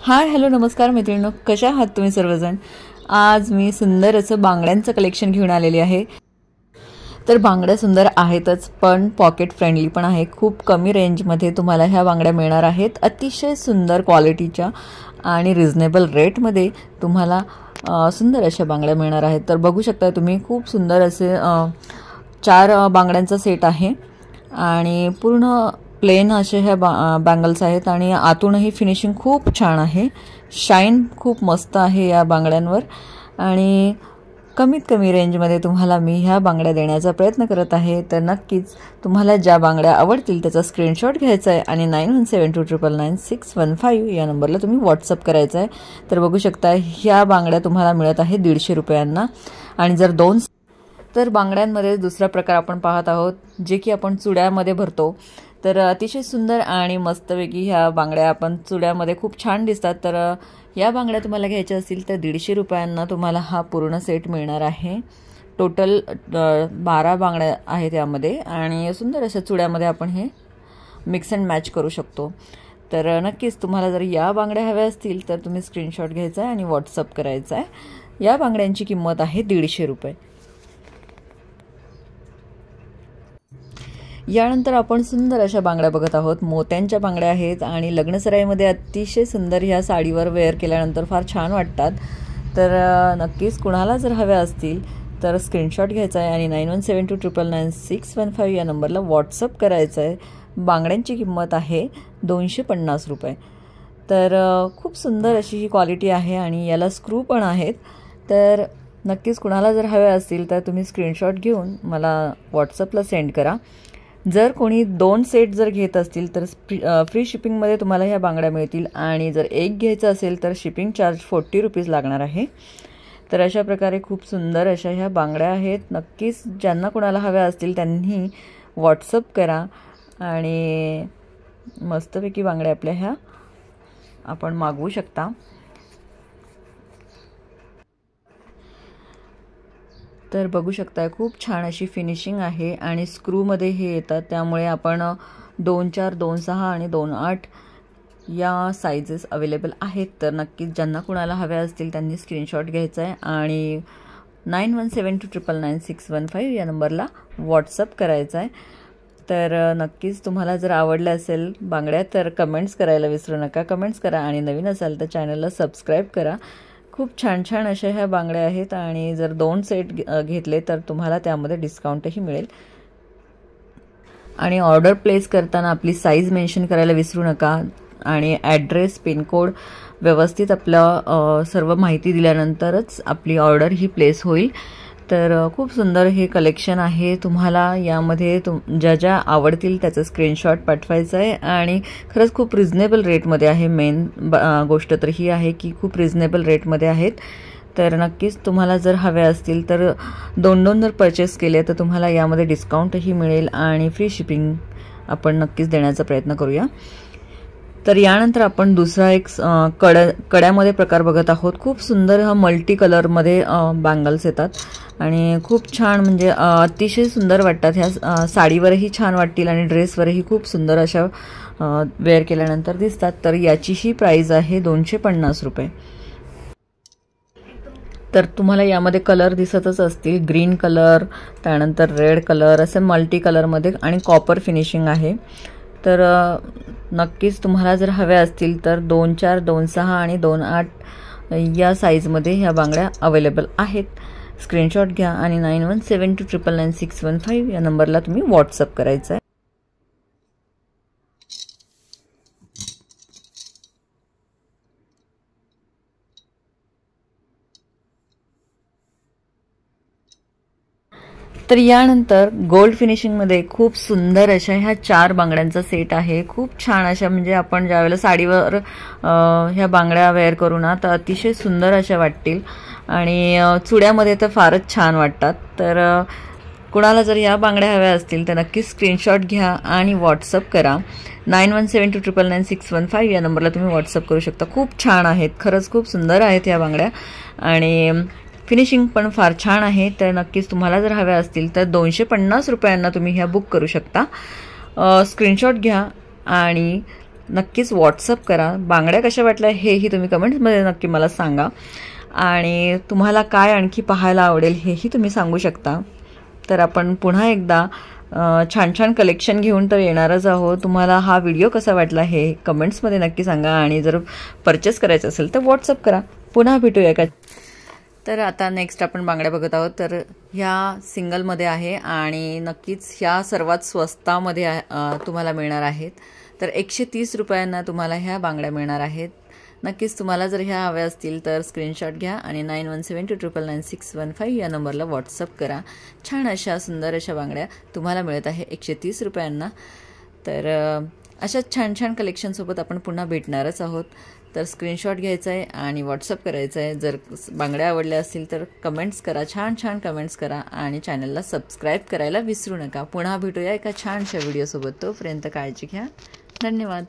Hi hello नमस्कार मैत्रिणींनो, कशा आहात तुम्ही सर्वजण। आज मी सुंदर असं बांगड्यांचं कलेक्शन घेऊन आलेली आहे। तर बांगड्या सुंदर आहेतच पण पॉकेट फ्रेंडली पण आहे। खूप कमी रेंजमध्ये तुम्हाला ह्या बांगड्या मिळणार आहेत, अतिशय सुंदर क्वालिटीच्या आणि रिजनेबल रेटमध्ये तुम्हाला सुंदर अशा बांगड्या मिळणार आहेत। तर बघू शकता तुम्ही खूप सुंदर असे 4 बांगड्यांचा सेट आहे आणि पूर्ण प्लेन असे ह्या बँगल्स आहेत आणि आतूनही फिनिशिंग खूप छान आहे। शाईन खूप मस्त आहे या बांगड्यांवर आणि कमीत कमी रेंजमध्ये तुम्हाला मी ह्या बांगड्या देण्याचा प्रयत्न करत आहे। तर नक्कीच तुम्हाला ज्या बांगड्या आवडतील त्याचा स्क्रीनशॉट घ्यायचा आहे आणि 9172999615 या नंबरला तुम्ही व्हॉट्सअप करायचा आहे। तर बघू शकता ह्या बांगड्या तुम्हाला मिळत आहे 150 रुपयांना। आणि जर दोन तर बांगड्यांमध्ये दुसरा प्रकार आपण पाहत आहोत जे की आपण चुड्यामध्ये भरतो। तर अतिशय सुंदर आणि मस्तपैकी ह्या बांगड्या आपण चुड्यामध्ये खूप छान दिसतात। तर या बांगड्या तुम्हाला घ्यायच्या असतील तर 150 रुपयांना तुम्हाला हा पूर्ण सेट मिळणार आहे। टोटल 12 बांगड्या आहेत यामध्ये आणि सुंदर अशा चुड्यामध्ये आपण हे मिक्स अँड मॅच करू शकतो। तर नक्कीच तुम्हाला जर या बांगड्या हव्या असतील तर तुम्ही स्क्रीनशॉट घ्यायचा आहे आणि व्हॉट्सअप करायचा आहे। या बांगड्यांची किंमत आहे 150 रुपये। यानंतर आपण सुंदर अशा बांगड्या बघत आहोत। मोत्यांच्या बांगड्या आहेत आणि लग्नसराईमध्ये अतिशय सुंदर ह्या साडीवर वेअर केल्यानंतर फार छान वाटतात। तर नक्कीच कुणाला जर हव्या असतील तर स्क्रीनशॉट घ्यायचा आहे आणि 9172999615 या नंबरला व्हॉट्सअप करायचा आहे। बांगड्यांची किंमत आहे 250 रुपये। तर खूप सुंदर अशी ही क्वालिटी आहे आणि याला स्क्रू पण आहेत। तर नक्कीच कुणाला जर हव्या असतील तर तुम्ही स्क्रीनशॉट घेऊन मला व्हॉट्सअपला सेंड करा। जर कोणी 2 सेट जर घेत असतील तर फ्री शिपिंगमध्ये तुम्हाला ह्या बांगड्या मिळतील आणि जर एक घ्यायचं असेल तर शिपिंग चार्ज 40 रुपीज लागणार आहे। तर अशा प्रकारे खूप सुंदर अशा ह्या बांगड्या आहेत। नक्कीच ज्यांना कोणाला हव्या असतील त्यांनी व्हॉट्सअप करा आणि मस्तपैकी बांगड्या आपल्या ह्या आपण मागवू शकता। तर बघू शकता खूप छान अशी फिनिशिंग आहे आणि स्क्रूमध्ये हे येतात, त्यामुळे आपण 2-4, 2-6 आणि 2-8 या साइजेस अवेलेबल आहेत। तर नक्कीच ज्यांना कुणाला हव्या असतील त्यांनी स्क्रीनशॉट घ्यायचा आहे आणि 9172999615 या नंबरला व्हॉट्सअप करायचा आहे। तर नक्कीच तुम्हाला जर आवडलं असेल बांगड्या तर कमेंट्स करायला विसरू नका। कमेंट्स करा आणि नवीन असाल तर चॅनलला सबस्क्राईब करा। खूप छान छान अशा ह्या बांगड्या आहेत आणि जर 2 सेट घेतले तर तुम्हाला त्यामध्ये डिस्काउंटही मिळेल। आणि ऑर्डर प्लेस करताना आपली साईज मेन्शन करायला विसरू नका आणि ॲड्रेस पिनकोड व्यवस्थित आपलं सर्व माहिती दिल्यानंतरच आपली ऑर्डर ही प्लेस होईल। तर खूप सुंदर हे कलेक्शन आहे। तुम्हाला यामध्ये ज्या ज्या आवडतील त्याचं स्क्रीनशॉट पाठवायचं आहे आणि खरंच खूप रिजनेबल रेटमध्ये आहे। मेन गोष्ट तर ही आहे की खूप रिजनेबल रेटमध्ये आहेत। तर नक्कीच तुम्हाला जर हवे असतील तर 2-2 जर परचेस केले तर तुम्हाला यामध्ये डिस्काउंटही मिळेल आणि फ्री शिपिंग आपण नक्कीच देण्याचा प्रयत्न करूया। तर यानंतर आपण दुसरा एक कड्यामध्ये प्रकार बघत आहोत। खूप सुंदर हा मल्टी कलरमध्ये बँगल्स येतात आणि खूप छान म्हणजे अतिशय सुंदर वाटतात। ह्या साडीवरही छान वाटतील आणि ड्रेसवरही खूप सुंदर अशा वेअर केल्यानंतर दिसतात। तर याचीही प्राइस आहे 250 रुपये। तर तुम्हाला यामध्ये कलर दिसतच असतील, ग्रीन कलर त्यानंतर रेड कलर असे मल्टी कलरमध्ये आणि कॉपर फिनिशिंग आहे। तर नक्कीच तुम्हाला जर हव्या असतील तर 2-4, 2-6 आणि 2-8 या साईजमध्ये ह्या बांगड्या अवेलेबल आहेत। स्क्रीनशॉट घ्या आणि 9172999615 या नंबरला तुम्ही व्हॉट्सअप करायचा आहे। तर यानंतर गोल्ड फिनिशिंगमध्ये खूप सुंदर अशा ह्या 4 बांगड्यांचा सेट आहे। खूप छान अशा म्हणजे आपण ज्यावेळेला साडीवर ह्या बांगड्या वेअर करू ना तर अतिशय सुंदर अशा वाटतील आणि चुड्यामध्ये तर फारच छान वाटतात। तर कुणाला जर या बांगड्या हव्या असतील तर नक्की स्क्रीनशॉट घ्या आणि व्हॉट्सअप करा। 9172999615 या नंबरला तुम्ही व्हॉट्सअप करू शकता। खूप छान आहेत, खरंच खूप सुंदर आहेत या बांगड्या आणि फिनिशिंग पण फार छान आहे। तर नक्कीच तुम्हाला जर हव्या असतील तर 250 रुपयांना तुम्ही ह्या बुक करू शकता। स्क्रीनशॉट घ्या आणि नक्कीच व्हॉट्सअप करा. बांगड्या कशा वाटल्या हेही तुम्ही कमेंट्समध्ये नक्की मला सांगा. आणि तुम्हाला काय आणखी पाहायला आवडेल हेही तुम्ही सांगू शकता. तर आपण पुन्हा एकदा छान छान कलेक्शन घेऊन तर येणारच आहोत. तुम्हाला हा व्हिडिओ कसा वाटला हे कमेंट्समध्ये नक्की सांगा. आणि जर परचेस करायचं असेल तर व्हॉट्सअप करा. पुन्हा भेटूया का. तर आता नेक्स्ट आपण बांगड्या बघत आहोत. तर ह्या सिंगलमध्ये आहे आणि नक्कीच ह्या सर्वात स्वस्तामध्ये तुम्हाला मिळणार आहेत. तर 130 रुपयांना तुम्हाला ह्या बांगड्या मिळणार आहेत. नक्कीच तुम्हाला जर ह्या हव्या असतील तर स्क्रीनशॉट घ्या आणि 9172999615 या नंबरला व्हॉट्सअप करा. छान अशा सुंदर अशा बांगड्या तुम्हाला मिळत आहे 130 रुपयांना. तर अशाच छान छान कलेक्शनसोबत आपण पुन्हा भेटणारच आहोत. तर स्क्रीनशॉट घ्यायचा आहे आणि व्हॉट्सअप करायचं आहे. जर बांगड्या आवडल्या असतील तर कमेंट्स करा, छान छान कमेंट्स करा आणि चॅनलला सबस्क्राईब करायला विसरू नका. पुन्हा भेटूया एका छानशा व्हिडिओसोबत. तोपर्यंत काळजी घ्या. धन्यवाद.